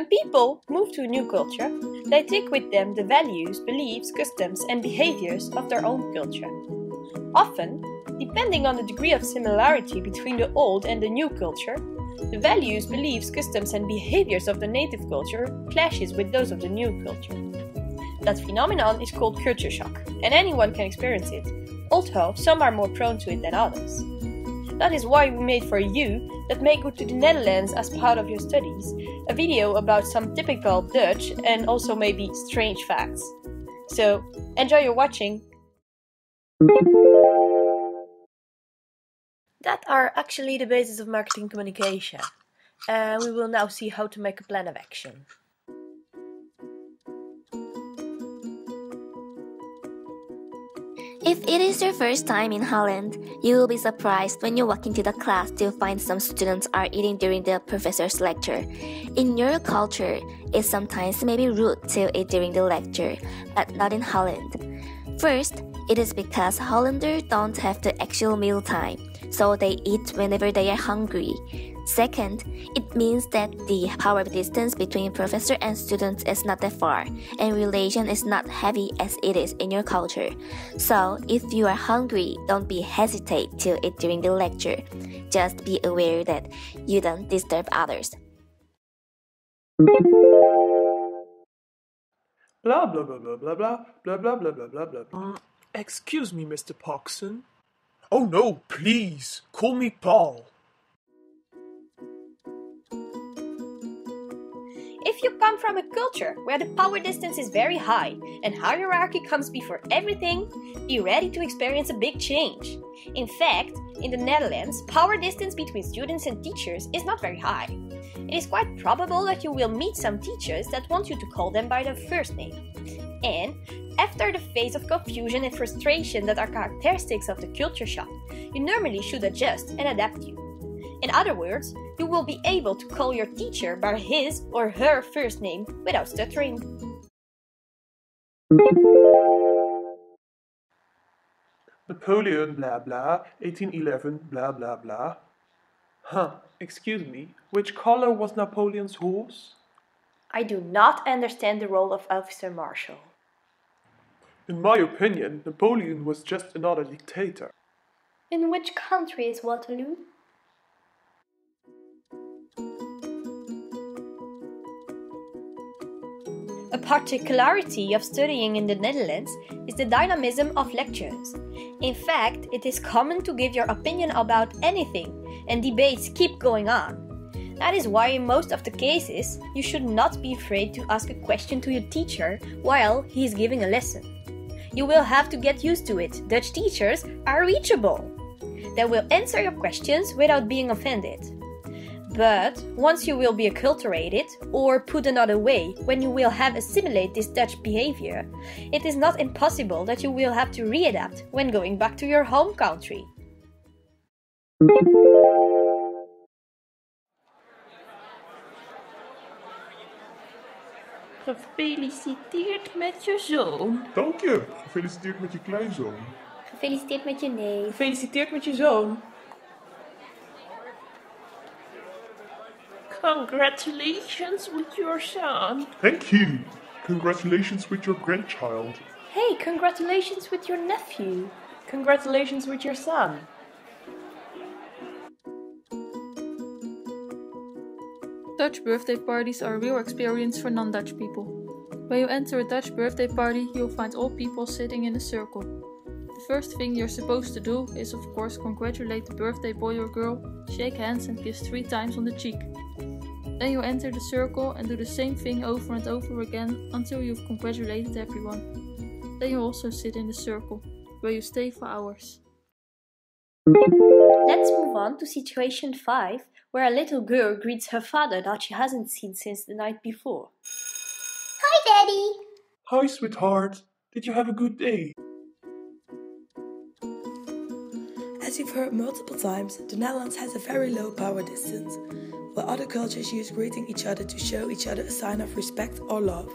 When people move to a new culture, they take with them the values, beliefs, customs and behaviors of their own culture. Often, depending on the degree of similarity between the old and the new culture, the values, beliefs, customs and behaviors of the native culture clashes with those of the new culture. That phenomenon is called culture shock, and anyone can experience it, although some are more prone to it than others. That is why we made for you, that may go to the Netherlands as part of your studies, a video about some typical Dutch and also maybe strange facts. So, enjoy your watching! That are actually the basis of marketing communication. And we will now see how to make a plan of action. If it is your first time in Holland, you will be surprised when you walk into the class to find some students are eating during the professor's lecture. In your culture, it sometimes may be rude to eat during the lecture, but not in Holland. First, it is because Hollanders don't have the actual meal time, so they eat whenever they are hungry. Second, it means that the power distance between professor and students is not that far, and relation is not heavy as it is in your culture. So, if you are hungry, don't be hesitate to eat during the lecture. Just be aware that you don't disturb others. Blah blah blah blah blah blah blah blah blah blah blah blah. Excuse me, Mr. Poxon. Oh no, please, call me Paul. If you come from a culture where the power distance is very high and hierarchy comes before everything, be ready to experience a big change. In fact, in the Netherlands, power distance between students and teachers is not very high. It is quite probable that you will meet some teachers that want you to call them by their first name. And after the phase of confusion and frustration that are characteristics of the culture shock, you normally should adjust and adapt you. In other words, you will be able to call your teacher by his or her first name without stuttering. Napoleon blah blah, 1811 blah blah blah. Excuse me, which color was Napoleon's horse? I do not understand the role of Officer Marshal. In my opinion, Napoleon was just another dictator. In which country is Waterloo? A particularity of studying in the Netherlands is the dynamism of lectures. In fact, it is common to give your opinion about anything, and debates keep going on. That is why in most of the cases, you should not be afraid to ask a question to your teacher while he is giving a lesson. You will have to get used to it. Dutch teachers are reachable. They will answer your questions without being offended. But once you will be acculturated, or put another way, when you will have assimilate this Dutch behavior, it is not impossible that you will have to readapt when going back to your home country. Gefeliciteerd met je zoon. Dank je. Gefeliciteerd met je kleinzoon. Gefeliciteerd met je neef. Gefeliciteerd met je zoon. Congratulations with your son. Thank you. Congratulations with your grandchild. Hey, congratulations with your nephew. Congratulations with your son. Dutch birthday parties are a real experience for non-Dutch people. When you enter a Dutch birthday party, you'll find all people sitting in a circle. The first thing you're supposed to do is of course congratulate the birthday boy or girl, shake hands and kiss 3 times on the cheek. Then you enter the circle and do the same thing over and over again until you've congratulated everyone. Then you also sit in the circle, where you stay for hours. Let's move on to situation 5, where a little girl greets her father that she hasn't seen since the night before. Hi, Daddy! Hi, sweetheart. Did you have a good day? As you've heard multiple times, the Netherlands has a very low power distance. While other cultures use greeting each other to show each other a sign of respect or love,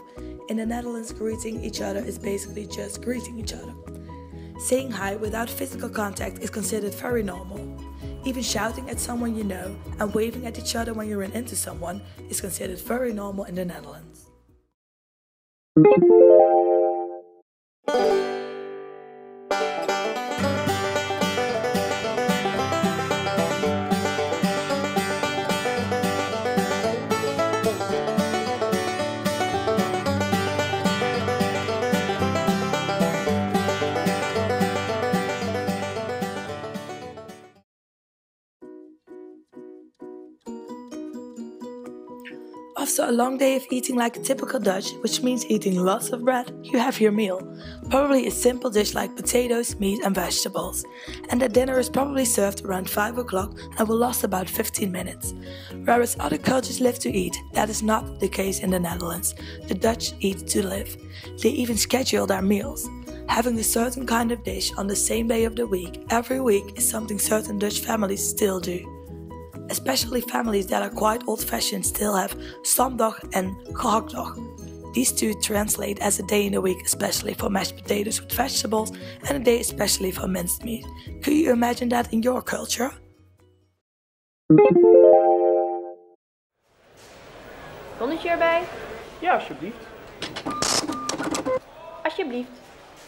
in the Netherlands greeting each other is basically just greeting each other. Saying hi without physical contact is considered very normal. Even shouting at someone you know and waving at each other when you run into someone is considered very normal in the Netherlands. After a long day of eating like a typical Dutch, which means eating lots of bread, you have your meal. Probably a simple dish like potatoes, meat and vegetables. And the dinner is probably served around 5 o'clock and will last about 15 minutes. Whereas other cultures live to eat, that is not the case in the Netherlands. The Dutch eat to live. They even schedule their meals. Having a certain kind of dish on the same day of the week, every week, is something certain Dutch families still do. Especially families that are quite old-fashioned still have Zondag and Gehaktdag. These two translate as a day in the week, especially for mashed potatoes with vegetables, and a day especially for minced meat. Could you imagine that in your culture? Zonnetje erbij? Ja, alsjeblieft. Alsjeblieft.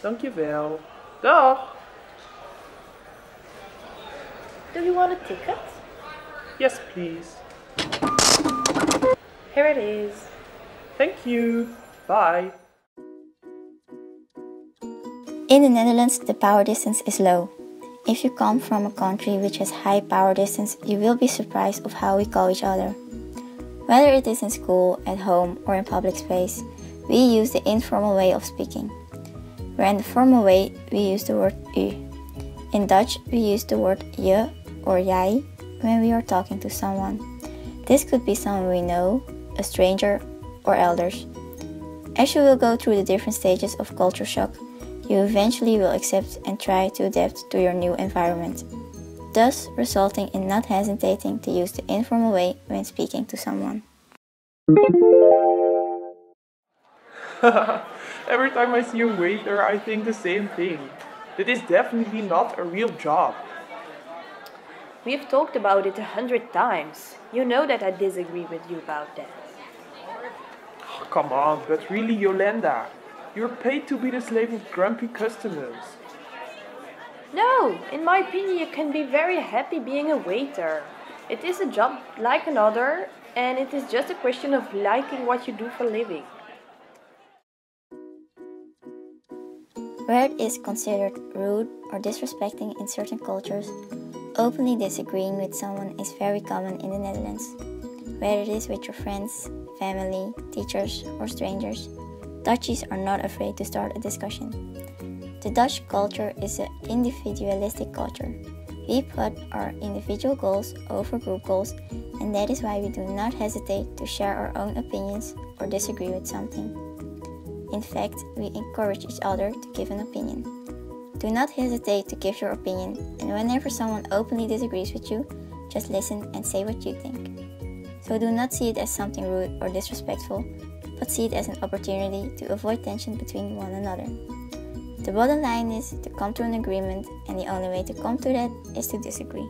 Dankjewel. Dag. Do you want a ticket? Yes, please. Here it is. Thank you. Bye. In the Netherlands, the power distance is low. If you come from a country which has high power distance, you will be surprised of how we call each other. Whether it is in school, at home, or in public space, we use the informal way of speaking. Where in the formal way, we use the word u. In Dutch, we use the word je or jij when we are talking to someone. This could be someone we know, a stranger, or elders. As you will go through the different stages of culture shock, you eventually will accept and try to adapt to your new environment, thus resulting in not hesitating to use the informal way when speaking to someone. Every time I see a waiter, I think the same thing. That is definitely not a real job. We have talked about it 100 times. You know that I disagree with you about that. Oh, come on, but really, Yolanda, you're paid to be the slave of grumpy customers. No, in my opinion, you can be very happy being a waiter. It is a job like another, and it is just a question of liking what you do for a living. Where it is considered rude or disrespecting in certain cultures, openly disagreeing with someone is very common in the Netherlands. Whether it is with your friends, family, teachers, or strangers, Dutchies are not afraid to start a discussion. The Dutch culture is an individualistic culture. We put our individual goals over group goals, and that is why we do not hesitate to share our own opinions or disagree with something. In fact, we encourage each other to give an opinion. Do not hesitate to give your opinion, and whenever someone openly disagrees with you, just listen and say what you think. So do not see it as something rude or disrespectful, but see it as an opportunity to avoid tension between one another. The bottom line is to come to an agreement, and the only way to come to that is to disagree.